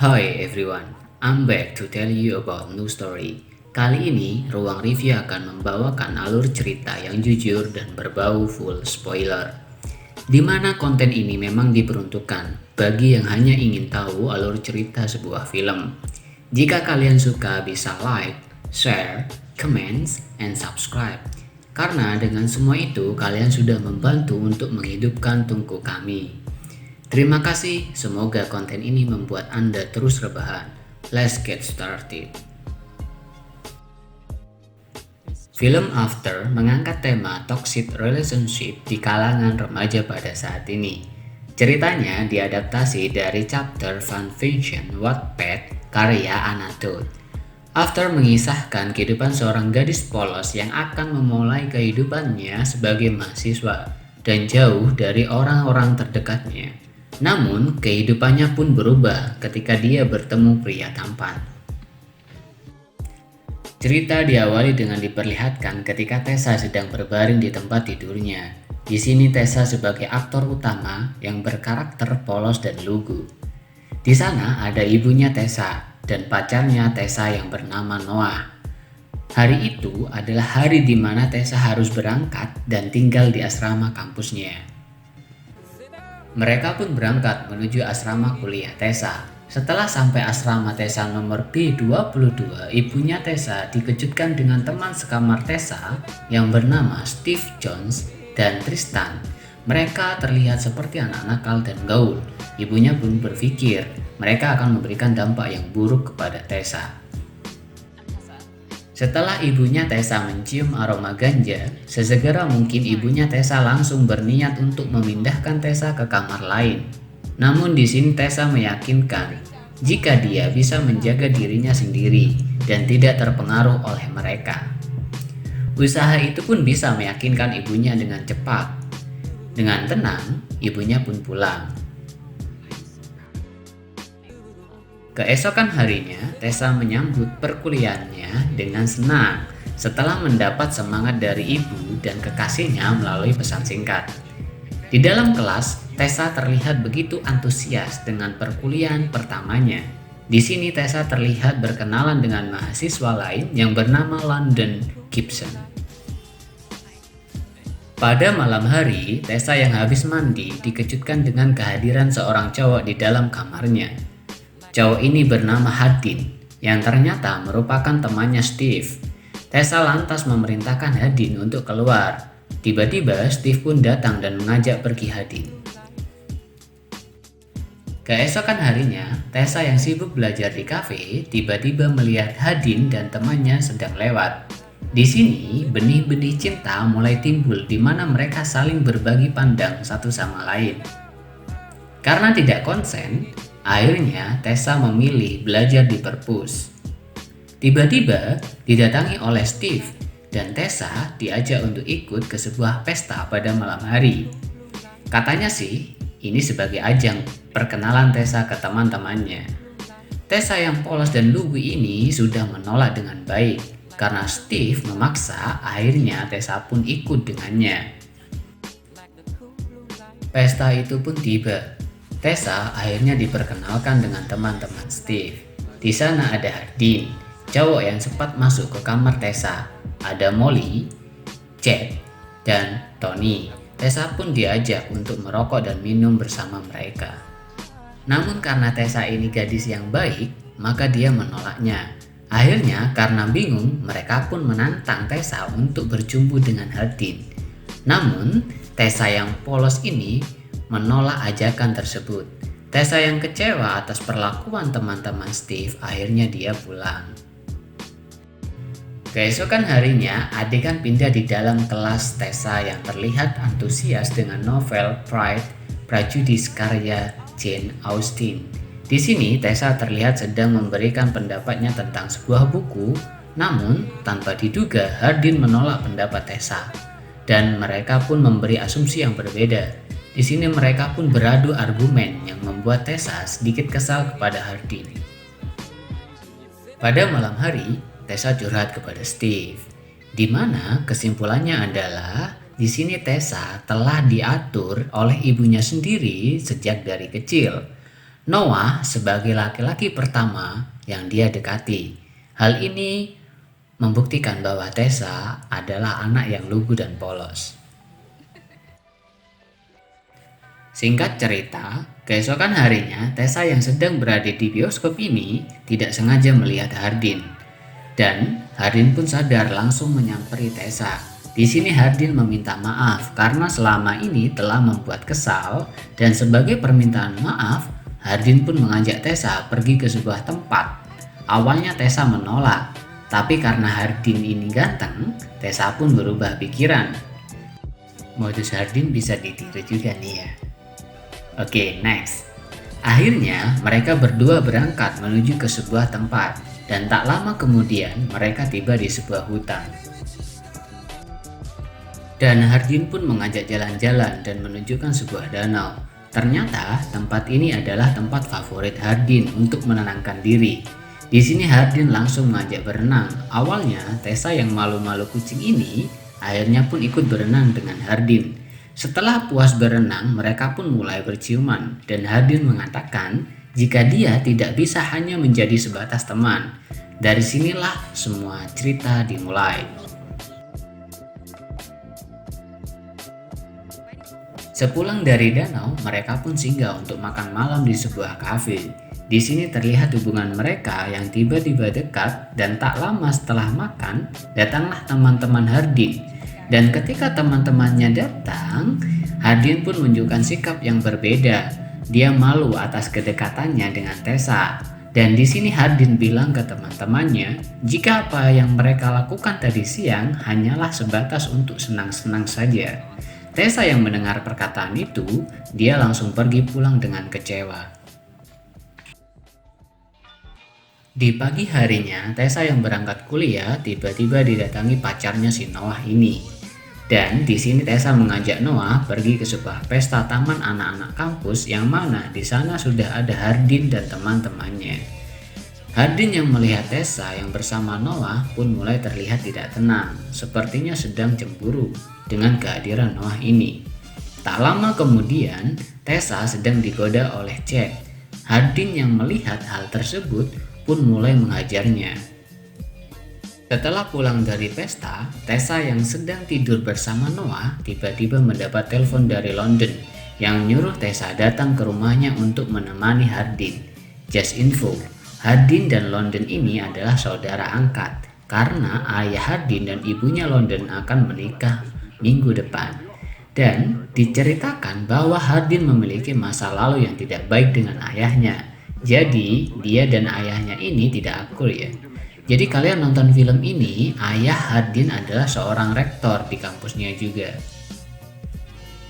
Hi everyone, I'm back to tell you about new story. Kali ini, Ruang Review akan membawakan alur cerita yang jujur dan berbau full spoiler. Di mana konten ini memang diperuntukkan bagi yang hanya ingin tahu alur cerita sebuah film. Jika kalian suka bisa like, share, comments, and subscribe. Karena dengan semua itu kalian sudah membantu untuk menghidupkan tungku kami. Terima kasih, semoga konten ini membuat Anda terus rebahan. Let's get started. Film After mengangkat tema toxic relationship di kalangan remaja pada saat ini. Ceritanya diadaptasi dari chapter fanfiction Wattpad karya Anadot. After mengisahkan kehidupan seorang gadis polos yang akan memulai kehidupannya sebagai mahasiswa dan jauh dari orang-orang terdekatnya. Namun, kehidupannya pun berubah ketika dia bertemu pria tampan. Cerita diawali dengan diperlihatkan ketika Tessa sedang berbaring di tempat tidurnya. Di sini Tessa sebagai aktor utama yang berkarakter polos dan lugu. Di sana ada ibunya Tessa dan pacarnya Tessa yang bernama Noah. Hari itu adalah hari di mana Tessa harus berangkat dan tinggal di asrama kampusnya. Mereka pun berangkat menuju asrama kuliah Tessa. Setelah sampai asrama Tessa nomor B22, ibunya Tessa dikejutkan dengan teman sekamar Tessa yang bernama Steve Jones dan Tristan. Mereka terlihat seperti anak nakal dan gaul. Ibunya pun berpikir mereka akan memberikan dampak yang buruk kepada Tessa. Setelah ibunya Tessa mencium aroma ganja, sesegera mungkin ibunya Tessa langsung berniat untuk memindahkan Tessa ke kamar lain. Namun di sini Tessa meyakinkan jika dia bisa menjaga dirinya sendiri dan tidak terpengaruh oleh mereka. Usaha itu pun bisa meyakinkan ibunya dengan cepat. Dengan tenang, ibunya pun pulang. Keesokan harinya, Tessa menyambut perkuliahannya dengan senang setelah mendapat semangat dari ibu dan kekasihnya melalui pesan singkat. Di dalam kelas, Tessa terlihat begitu antusias dengan perkuliahan pertamanya. Di sini Tessa terlihat berkenalan dengan mahasiswa lain yang bernama London Gibson. Pada malam hari, Tessa yang habis mandi dikejutkan dengan kehadiran seorang cowok di dalam kamarnya. Cowok ini bernama Hadin, yang ternyata merupakan temannya Steve. Tessa lantas memerintahkan Hadin untuk keluar. Tiba-tiba Steve pun datang dan mengajak pergi Hadin. Keesokan harinya, Tessa yang sibuk belajar di kafe tiba-tiba melihat Hadin dan temannya sedang lewat. Di sini, benih-benih cinta mulai timbul di mana mereka saling berbagi pandang satu sama lain. Karena tidak konsen, akhirnya Tessa memilih belajar di perpus. Tiba-tiba didatangi oleh Steve dan Tessa diajak untuk ikut ke sebuah pesta pada malam hari. Katanya sih, ini sebagai ajang perkenalan Tessa ke teman-temannya. Tessa yang polos dan lugu ini sudah menolak dengan baik karena Steve memaksa, akhirnya Tessa pun ikut dengannya. Pesta itu pun tiba. Tessa akhirnya diperkenalkan dengan teman-teman Steve. Di sana ada Hadin, cowok yang sempat masuk ke kamar Tessa. Ada Molly, Jack, dan Tony. Tessa pun diajak untuk merokok dan minum bersama mereka. Namun karena Tessa ini gadis yang baik, maka dia menolaknya. Akhirnya karena bingung, mereka pun menantang Tessa untuk berjumpa dengan Hadin. Namun Tessa yang polos ini menolak ajakan tersebut. Tessa yang kecewa atas perlakuan teman-teman Steve, akhirnya dia pulang. Keesokan harinya, adegan pindah di dalam kelas Tessa yang terlihat antusias dengan novel Pride Prejudice karya Jane Austen. Di sini Tessa terlihat sedang memberikan pendapatnya tentang sebuah buku, namun tanpa diduga Hadin menolak pendapat Tessa dan mereka pun memberi asumsi yang berbeda. Di sini mereka pun beradu argumen yang membuat Tessa sedikit kesal kepada Hadin. Pada malam hari, Tessa curhat kepada Steve, di mana kesimpulannya adalah di sini Tessa telah diatur oleh ibunya sendiri sejak dari kecil. Noah sebagai laki-laki pertama yang dia dekati. Hal ini membuktikan bahwa Tessa adalah anak yang lugu dan polos. Singkat cerita, keesokan harinya Tessa yang sedang berada di bioskop ini tidak sengaja melihat Hardin. Dan Hardin pun sadar langsung menyamperi Tessa. Di sini Hardin meminta maaf karena selama ini telah membuat kesal, dan sebagai permintaan maaf, Hardin pun mengajak Tessa pergi ke sebuah tempat. Awalnya Tessa menolak, tapi karena Hardin ini ganteng, Tessa pun berubah pikiran. Modus Hardin bisa ditiru juga nih ya. Oke, next. Akhirnya mereka berdua berangkat menuju ke sebuah tempat, dan tak lama kemudian mereka tiba di sebuah hutan. Dan Hardin pun mengajak jalan-jalan dan menunjukkan sebuah danau. Ternyata tempat ini adalah tempat favorit Hardin untuk menenangkan diri. Di sini Hardin langsung mengajak berenang. Awalnya Tessa yang malu-malu kucing ini akhirnya pun ikut berenang dengan Hardin. Setelah puas berenang, mereka pun mulai berciuman, dan Hardin mengatakan jika dia tidak bisa hanya menjadi sebatas teman. Dari sinilah semua cerita dimulai. Sepulang dari danau, mereka pun singgah untuk makan malam di sebuah kafe. Di sini terlihat hubungan mereka yang tiba-tiba dekat, dan tak lama setelah makan, datanglah teman-teman Hardin. Dan ketika teman-temannya datang, Hardin pun menunjukkan sikap yang berbeda. Dia malu atas kedekatannya dengan Tessa. Dan di sini Hardin bilang ke teman-temannya, jika apa yang mereka lakukan tadi siang hanyalah sebatas untuk senang-senang saja. Tessa yang mendengar perkataan itu, dia langsung pergi pulang dengan kecewa. Di pagi harinya, Tessa yang berangkat kuliah tiba-tiba didatangi pacarnya si Noah ini. Dan di sini Tessa mengajak Noah pergi ke sebuah pesta taman anak-anak kampus yang mana di sana sudah ada Hardin dan teman-temannya. Hardin yang melihat Tessa yang bersama Noah pun mulai terlihat tidak tenang, sepertinya sedang cemburu dengan kehadiran Noah ini. Tak lama kemudian, Tessa sedang digoda oleh Chad. Hardin yang melihat hal tersebut pun mulai menghajarnya. Setelah pulang dari pesta, Tessa yang sedang tidur bersama Noah tiba-tiba mendapat telepon dari London yang nyuruh Tessa datang ke rumahnya untuk menemani Hardin. Just info, Hardin dan London ini adalah saudara angkat karena ayah Hardin dan ibunya London akan menikah minggu depan. Dan diceritakan bahwa Hardin memiliki masa lalu yang tidak baik dengan ayahnya. Jadi dia dan ayahnya ini tidak akur ya. Jadi kalian nonton film ini, ayah Hardin adalah seorang rektor di kampusnya juga.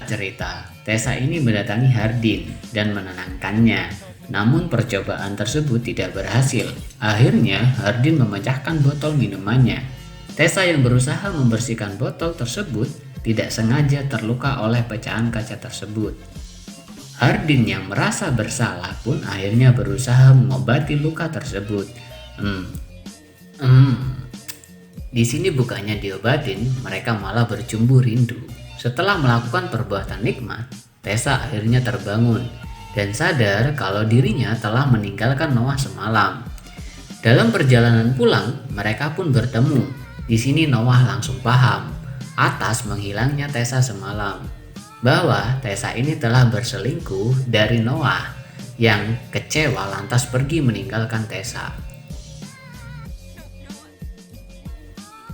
Cerita, Tessa ini mendatangi Hardin dan menenangkannya. Namun percobaan tersebut tidak berhasil. Akhirnya Hardin memecahkan botol minumannya. Tessa yang berusaha membersihkan botol tersebut tidak sengaja terluka oleh pecahan kaca tersebut. Hardin yang merasa bersalah pun akhirnya berusaha mengobati luka tersebut. Di sini bukannya diobatin, mereka malah bercumbu rindu. Setelah melakukan perbuatan nikmat, Tessa akhirnya terbangun dan sadar kalau dirinya telah meninggalkan Noah semalam. Dalam perjalanan pulang, mereka pun bertemu. Di sini Noah langsung paham atas menghilangnya Tessa semalam, bahwa Tessa ini telah berselingkuh dari Noah yang kecewa lantas pergi meninggalkan Tessa.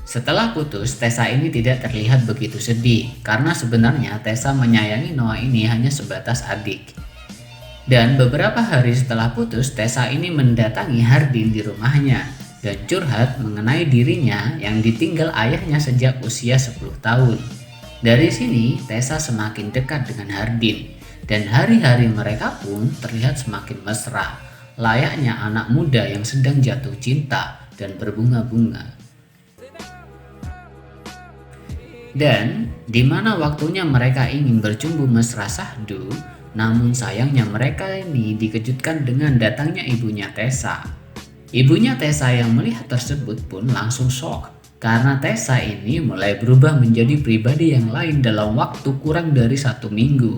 Setelah putus, Tessa ini tidak terlihat begitu sedih karena sebenarnya Tessa menyayangi Noah ini hanya sebatas adik. Dan beberapa hari setelah putus, Tessa ini mendatangi Hardin di rumahnya dan curhat mengenai dirinya yang ditinggal ayahnya sejak usia 10 tahun. Dari sini, Tessa semakin dekat dengan Hardin dan hari-hari mereka pun terlihat semakin mesra, layaknya anak muda yang sedang jatuh cinta dan berbunga-bunga. Dan di mana waktunya mereka ingin bercumbu mesra sahdu, namun sayangnya mereka ini dikejutkan dengan datangnya ibunya Tessa. Ibunya Tessa yang melihat tersebut pun langsung shock karena Tessa ini mulai berubah menjadi pribadi yang lain dalam waktu kurang dari 1 minggu.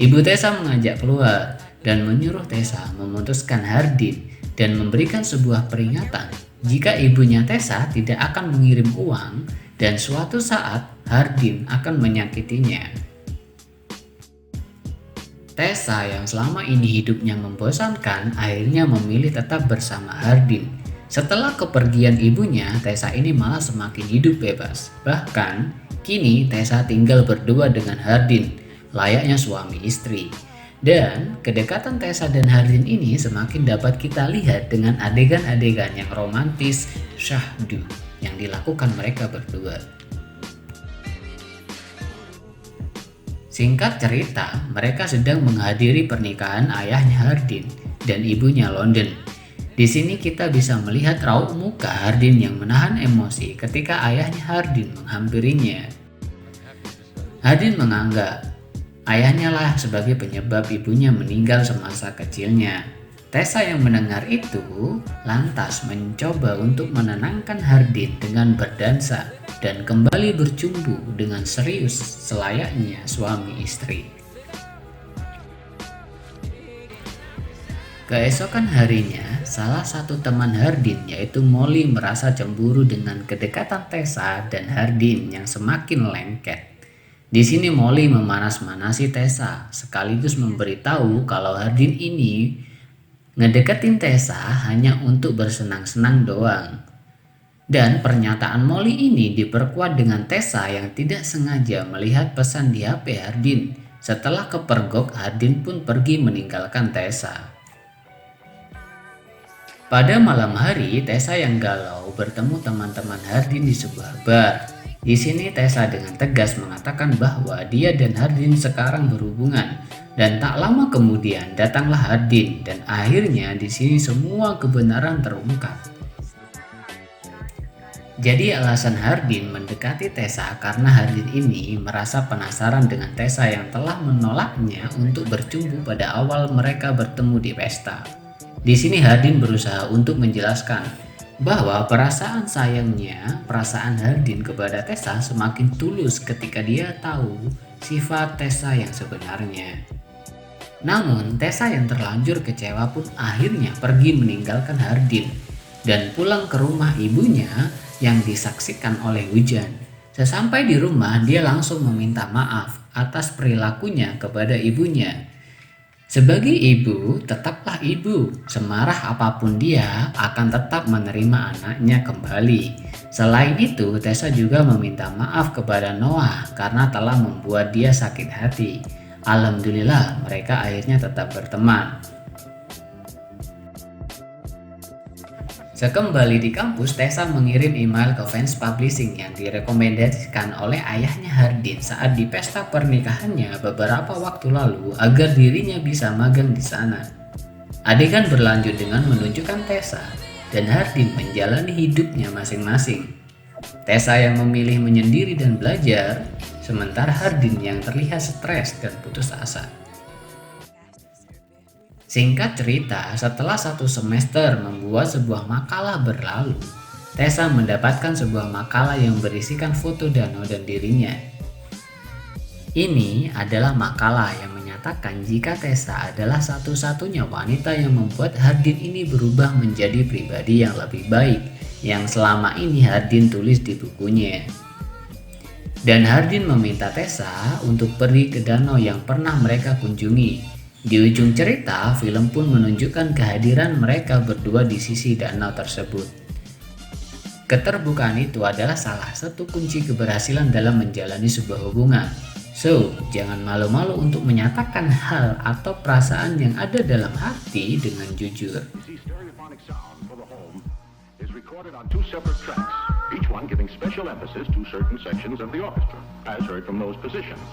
Ibu Tessa mengajak keluar dan menyuruh Tessa memutuskan Hardin dan memberikan sebuah peringatan jika ibunya Tessa tidak akan mengirim uang dan suatu saat Hardin akan menyakitinya. Tessa yang selama ini hidupnya membosankan akhirnya memilih tetap bersama Hardin. Setelah kepergian ibunya, Tessa ini malah semakin hidup bebas. Bahkan, kini Tessa tinggal berdua dengan Hardin, layaknya suami istri. Dan kedekatan Tessa dan Hardin ini semakin dapat kita lihat dengan adegan-adegan yang romantis syahdu yang dilakukan mereka berdua. Singkat cerita, mereka sedang menghadiri pernikahan ayahnya Hardin dan ibunya London. Di sini kita bisa melihat raut muka Hardin yang menahan emosi ketika ayahnya Hardin menghampirinya. Hardin menganggap ayahnya lah sebagai penyebab ibunya meninggal semasa kecilnya. Tessa yang mendengar itu lantas mencoba untuk menenangkan Hardin dengan berdansa dan kembali bercumbu dengan serius selayaknya suami istri. Keesokan harinya, salah satu teman Hardin yaitu Molly merasa cemburu dengan kedekatan Tessa dan Hardin yang semakin lengket. Di sini Molly memanas-manasi Tessa sekaligus memberitahu kalau Hardin ini ngedeketin Tessa hanya untuk bersenang-senang doang. Dan pernyataan Molly ini diperkuat dengan Tessa yang tidak sengaja melihat pesan di HP Hardin. Setelah kepergok, Hardin pun pergi meninggalkan Tessa. Pada malam hari, Tessa yang galau bertemu teman-teman Hardin di sebuah bar. Di sini Tessa dengan tegas mengatakan bahwa dia dan Hardin sekarang berhubungan, dan tak lama kemudian datanglah Hardin dan akhirnya di sini semua kebenaran terungkap. Jadi alasan Hardin mendekati Tessa karena Hardin ini merasa penasaran dengan Tessa yang telah menolaknya untuk bercumbu pada awal mereka bertemu di pesta. Di sini Hardin berusaha untuk menjelaskan bahwa perasaan Hardin kepada Tessa semakin tulus ketika dia tahu sifat Tessa yang sebenarnya. Namun Tessa yang terlanjur kecewa pun akhirnya pergi meninggalkan Hardin dan pulang ke rumah ibunya yang disaksikan oleh hujan. Sesampai di rumah, dia langsung meminta maaf atas perilakunya kepada ibunya. Sebagai ibu, tetaplah ibu. Semarah apapun dia akan tetap menerima anaknya kembali. Selain itu, Tessa juga meminta maaf kepada Noah karena telah membuat dia sakit hati. Alhamdulillah, mereka akhirnya tetap berteman. Sekembali di kampus, Tessa mengirim email ke fans publishing yang direkomendasikan oleh ayahnya Hardin saat di pesta pernikahannya beberapa waktu lalu agar dirinya bisa magang di sana. Adegan berlanjut dengan menunjukkan Tessa dan Hardin menjalani hidupnya masing-masing. Tessa yang memilih menyendiri dan belajar, sementara Hardin yang terlihat stres dan putus asa. Singkat cerita, setelah 1 semester membuat sebuah makalah berlalu, Tessa mendapatkan sebuah makalah yang berisikan foto danau dan dirinya. Ini adalah makalah yang menyatakan jika Tessa adalah satu-satunya wanita yang membuat Hardin ini berubah menjadi pribadi yang lebih baik yang selama ini Hardin tulis di bukunya. Dan Hardin meminta Tessa untuk pergi ke danau yang pernah mereka kunjungi. Di ujung cerita, film pun menunjukkan kehadiran mereka berdua di sisi danau tersebut. Keterbukaan itu adalah salah satu kunci keberhasilan dalam menjalani sebuah hubungan. So, jangan malu-malu untuk menyatakan hal atau perasaan yang ada dalam hati dengan jujur. Each one giving special emphasis to certain sections of the orchestra, as heard from those positions.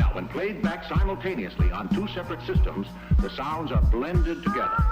Now, when played back simultaneously on 2 separate systems, the sounds are blended together.